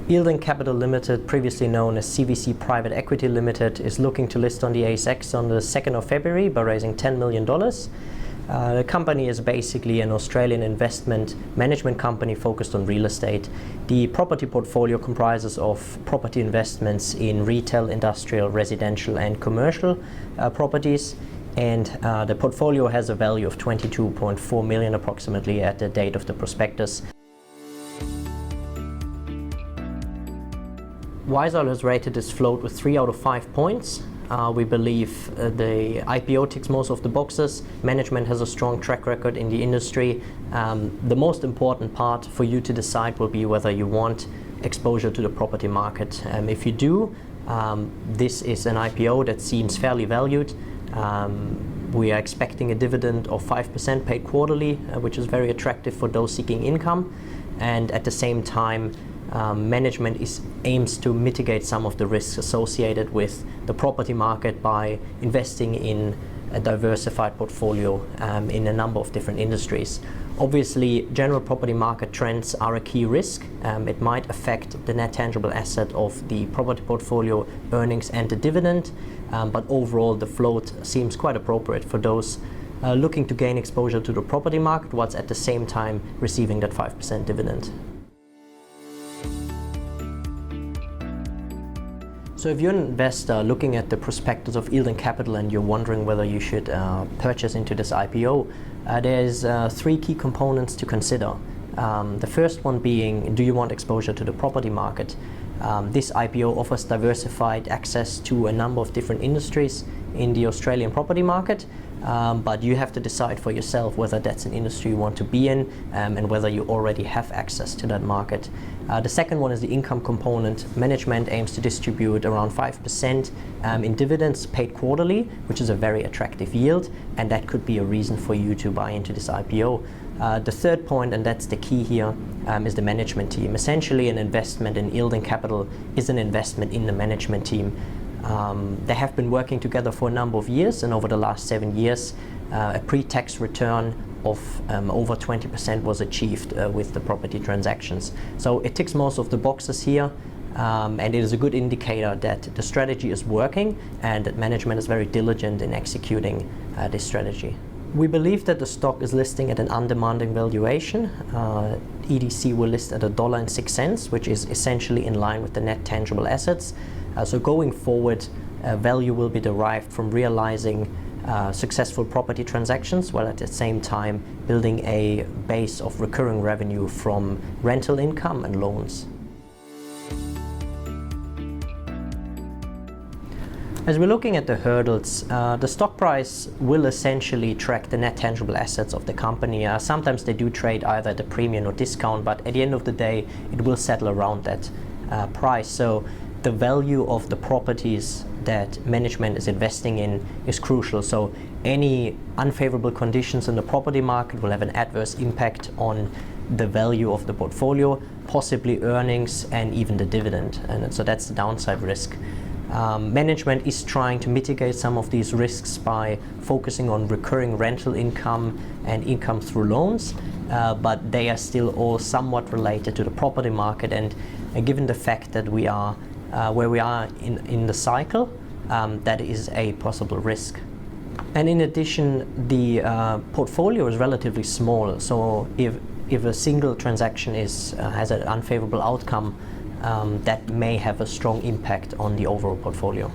Eildon Capital Limited, previously known as CVC Private Equity Limited, is looking to list on the ASX on the 2nd of February by raising $10 million. The company is basically an Australian investment management company focused on real estate. The property portfolio comprises of property investments in retail, industrial, residential and commercial properties, and the portfolio has a value of $22.4 million approximately at the date of the prospectus. Wiseoil has rated this float with 3 out of 5 points. We believe the IPO ticks most of the boxes. Management has a strong track record in the industry. The most important part for you to decide will be whether you want exposure to the property market. If you do, this is an IPO that seems fairly valued. We are expecting a dividend of 5% paid quarterly, which is very attractive for those seeking income. And at the same time, management aims to mitigate some of the risks associated with the property market by investing in a diversified portfolio in a number of different industries. Obviously, general property market trends are a key risk. It might affect the net tangible asset of the property portfolio, earnings and the dividend, but overall the float seems quite appropriate for those looking to gain exposure to the property market whilst at the same time receiving that 5% dividend. So if you're an investor looking at the prospectus of Eildon Capital and you're wondering whether you should purchase into this IPO, there's 3 key components to consider. The first one being, do you want exposure to the property market? This IPO offers diversified access to a number of different industries in the Australian property market, but you have to decide for yourself whether that's an industry you want to be in and whether you already have access to that market. The second one is the income component. Management aims to distribute around 5% in dividends paid quarterly, which is a very attractive yield, and that could be a reason for you to buy into this IPO. The third point, and that's the key here, is the management team. Essentially, an investment in Eildon Capital is an investment in the management team. They have been working together for a number of years, and over the last 7 years, a pre-tax return of over 20% was achieved with the property transactions. So it ticks most of the boxes here, and it is a good indicator that the strategy is working and that management is very diligent in executing this strategy. We believe that the stock is listing at an undemanding valuation. EDC will list at $1.06, which is essentially in line with the net tangible assets. So going forward, value will be derived from realizing successful property transactions, while at the same time building a base of recurring revenue from rental income and loans. As we're looking at the hurdles, the stock price will essentially track the net tangible assets of the company. Sometimes they do trade either at a premium or discount, but at the end of the day, it will settle around that price. So the value of the properties that management is investing in is crucial. So any unfavorable conditions in the property market will have an adverse impact on the value of the portfolio, possibly earnings and even the dividend. And so that's the downside risk. Management is trying to mitigate some of these risks by focusing on recurring rental income and income through loans, but they are still all somewhat related to the property market, and given the fact that we are where we are in the cycle, that is a possible risk. And in addition, the portfolio is relatively small, so if a single transaction has an unfavorable outcome, that may have a strong impact on the overall portfolio.